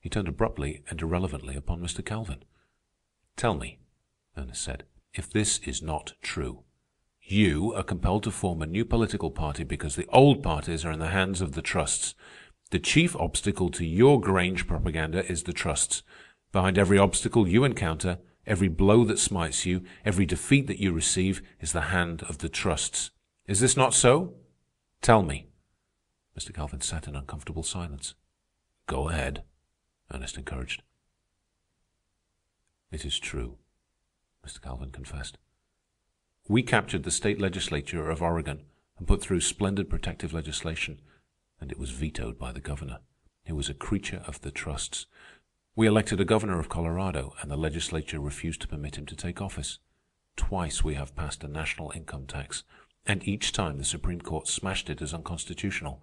He turned abruptly and irrelevantly upon Mr. Calvin. "Tell me," Ernest said, "if this is not true. You are compelled to form a new political party because the old parties are in the hands of the trusts. The chief obstacle to your Grange propaganda is the trusts. Behind every obstacle you encounter, every blow that smites you, every defeat that you receive, is the hand of the trusts. Is this not so? Tell me." Mr. Calvin sat in uncomfortable silence. "Go ahead," Ernest encouraged. "It is true," Mr. Calvin confessed. "We captured the state legislature of Oregon and put through splendid protective legislation, and it was vetoed by the governor. He was a creature of the trusts. We elected a governor of Colorado, and the legislature refused to permit him to take office. Twice we have passed a national income tax, and each time the Supreme Court smashed it as unconstitutional.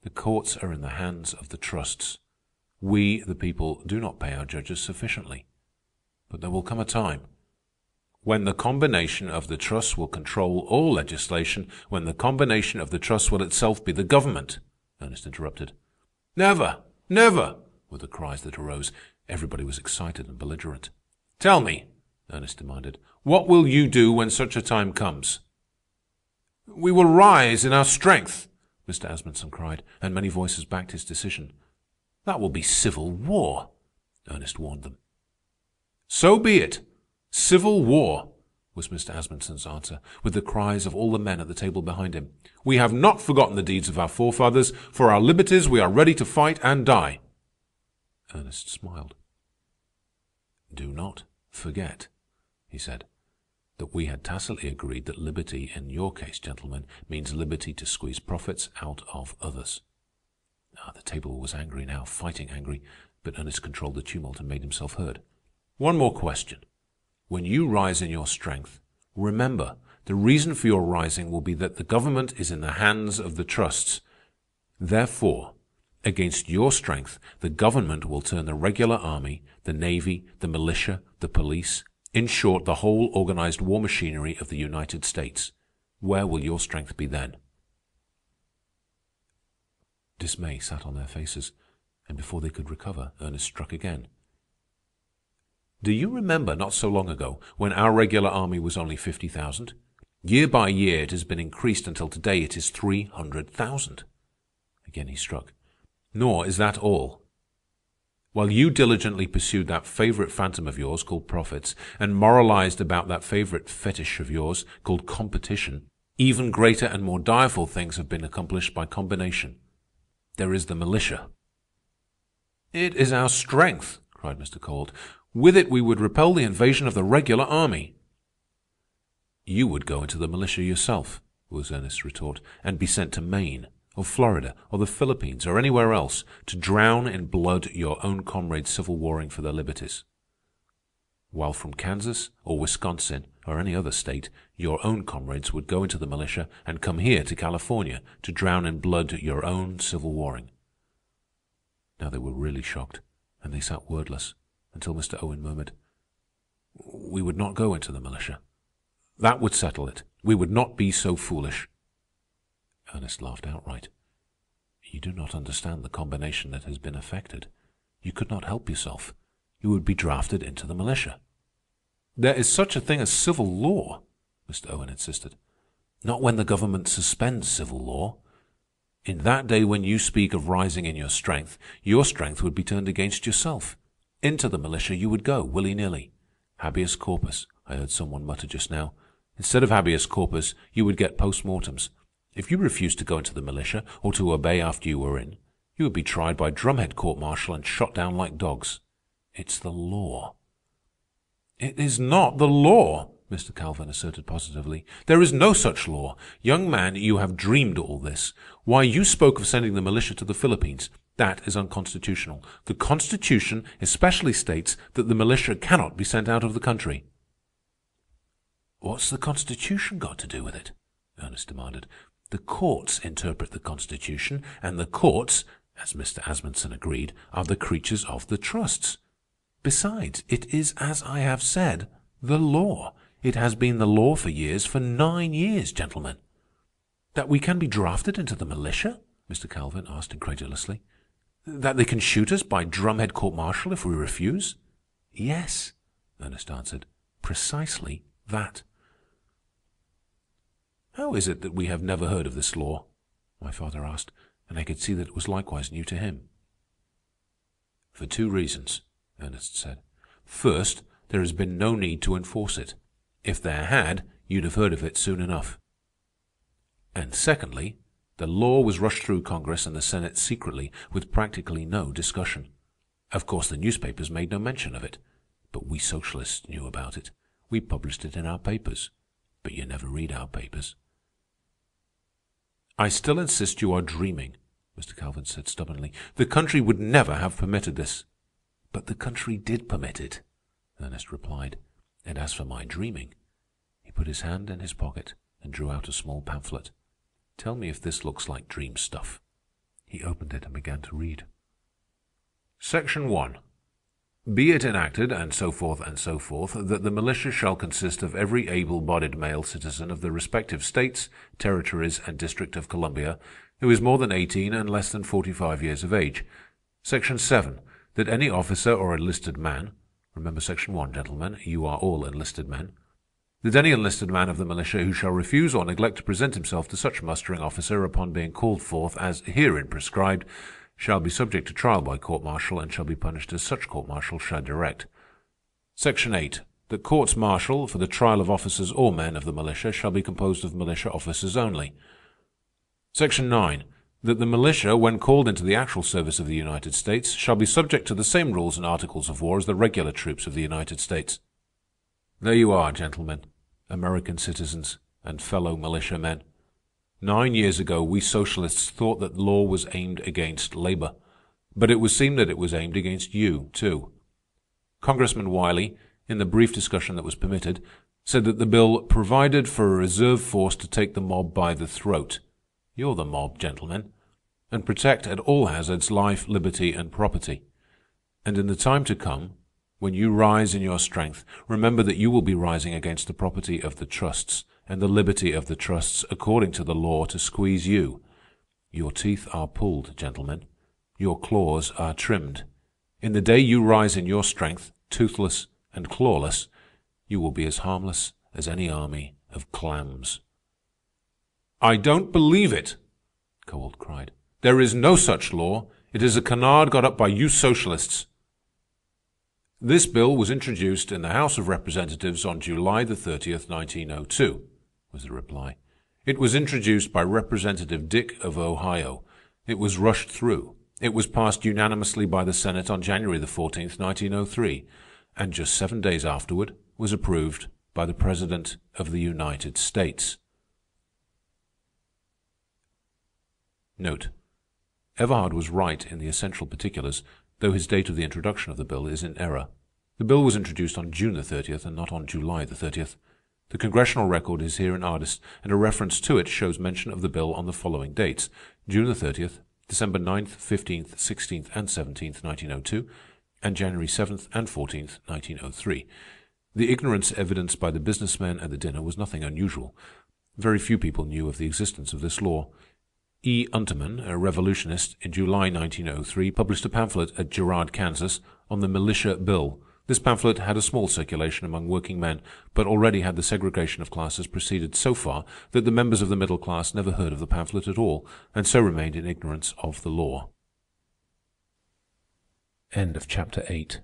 The courts are in the hands of the trusts. We, the people, do not pay our judges sufficiently. But there will come a time when the combination of the trusts will control all legislation, when the combination of the trusts will itself be the government," Ernest interrupted. "Never! Never!" were the cries that arose. Everybody was excited and belligerent. "Tell me," Ernest demanded, "what will you do when such a time comes?" "We will rise in our strength," Mr. Asmundsen cried, and many voices backed his decision. "That will be civil war," Ernest warned them. "So be it. Civil war," was Mr. Asmundsen's answer, with the cries of all the men at the table behind him. "We have not forgotten the deeds of our forefathers. For our liberties we are ready to fight and die." Ernest smiled. "Do not forget," he said, "that we had tacitly agreed that liberty in your case, gentlemen, means liberty to squeeze profits out of others." The table was angry now, fighting angry, but Ernest controlled the tumult and made himself heard. "One more question. When you rise in your strength, remember, the reason for your rising will be that the government is in the hands of the trusts. Therefore, against your strength, the government will turn the regular army, the navy, the militia, the police, in short, the whole organized war machinery of the United States. Where will your strength be then?" Dismay sat on their faces, and before they could recover, Ernest struck again. "Do you remember not so long ago when our regular army was only 50,000? Year by year it has been increased until today it is 300,000. Again he struck. "Nor is that all. While you diligently pursued that favorite phantom of yours called profits, and moralized about that favorite fetish of yours called competition, even greater and more direful things have been accomplished by combination. There is the militia." "It is our strength," cried Mr. Kowalt. "With it we would repel the invasion of the regular army." "You would go into the militia yourself," was Ernest's retort, "and be sent to Maine, or Florida, or the Philippines, or anywhere else, to drown in blood your own comrades civil warring for their liberties. While from Kansas, or Wisconsin, or any other state, your own comrades would go into the militia and come here to California to drown in blood your own civil warring." Now they were really shocked, and they sat wordless, until Mr. Owen murmured, "We would not go into the militia. That would settle it. We would not be so foolish." Ernest laughed outright. "You do not understand the combination that has been effected. You could not help yourself. You would be drafted into the militia." "There is such a thing as civil law," Mr. Owen insisted. "Not when the government suspends civil law. In that day when you speak of rising in your strength would be turned against yourself. Into the militia you would go, willy-nilly. Habeas corpus, I heard someone mutter just now. Instead of habeas corpus, you would get post-mortems. If you refused to go into the militia or to obey after you were in, you would be tried by drumhead court-martial and shot down like dogs. It's the law." "It is not the law," Mr. Calvin asserted positively. "There is no such law. Young man, you have dreamed all this. Why, you spoke of sending the militia to the Philippines. That is unconstitutional. The Constitution especially states that the militia cannot be sent out of the country." "What's the Constitution got to do with it?" Ernest demanded. "The courts interpret the Constitution, and the courts, as Mr. Asmundsen agreed, are the creatures of the trusts. Besides, it is, as I have said, the law. It has been the law for years, for 9 years, gentlemen." "That we can be drafted into the militia?" Mr. Calvin asked incredulously. That they can shoot us by drumhead court-martial if we refuse? Yes, Ernest answered. Precisely that. How is it that we have never heard of this law? My father asked, and I could see that it was likewise new to him. For two reasons, Ernest said. First, there has been no need to enforce it. If there had, you'd have heard of it soon enough. And secondly, the law was rushed through Congress and the Senate secretly, with practically no discussion. Of course, the newspapers made no mention of it, but we socialists knew about it. We published it in our papers, but you never read our papers. I still insist you are dreaming, Mr. Calvin said stubbornly. The country would never have permitted this. But the country did permit it, Ernest replied. And as for my dreaming, he put his hand in his pocket and drew out a small pamphlet. Tell me if this looks like dream stuff. He opened it and began to read. Section 1. Be it enacted, and so forth, that the militia shall consist of every able-bodied male citizen of the respective states, territories, and District of Columbia, who is more than 18 and less than 45 years of age. Section 7. That any officer or enlisted man, remember Section 1, gentlemen, you are all enlisted men, that any enlisted man of the militia who shall refuse or neglect to present himself to such mustering officer upon being called forth as herein prescribed, shall be subject to trial by court-martial and shall be punished as such court-martial shall direct. Section 8. That courts-martial for the trial of officers or men of the militia shall be composed of militia officers only. Section 9. That the militia, when called into the actual service of the United States, shall be subject to the same rules and articles of war as the regular troops of the United States. There you are, gentlemen, American citizens, and fellow militiamen. 9 years ago, we socialists thought that law was aimed against labor, but it would seem that it was aimed against you, too. Congressman Wiley, in the brief discussion that was permitted, said that the bill provided for a reserve force to take the mob by the throat. You're the mob, gentlemen, and protect at all hazards life, liberty, and property. And in the time to come, when you rise in your strength, remember that you will be rising against the property of the trusts and the liberty of the trusts according to the law to squeeze you. Your teeth are pulled, gentlemen. Your claws are trimmed. In the day you rise in your strength, toothless and clawless, you will be as harmless as any army of clams. I don't believe it, Kowalt cried. There is no such law. It is a canard got up by you socialists. This bill was introduced in the House of Representatives on July the 30th, 1902, was the reply. It was introduced by Representative Dick of Ohio. It was rushed through. It was passed unanimously by the Senate on January the 14th, 1903, and just 7 days afterward was approved by the President of the United States. Note: Everhard was right in the essential particulars, though his date of the introduction of the bill is in error. The bill was introduced on June the 30th and not on July the 30th. The congressional record is here in Ardis, and a reference to it shows mention of the bill on the following dates: June the 30th, December 9th, 15th, 16th, and 17th, 1902, and January 7th and 14th, 1903. The ignorance evidenced by the businessmen at the dinner was nothing unusual. Very few people knew of the existence of this law. E. Unterman, a revolutionist, in July 1903, published a pamphlet at Girard, Kansas, on the militia bill. This pamphlet had a small circulation among working men, but already had the segregation of classes proceeded so far that the members of the middle class never heard of the pamphlet at all, and so remained in ignorance of the law. End of Chapter 8.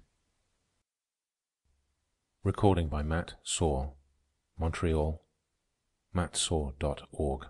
Recording by Matt Saw, Montreal, mattsaw.org.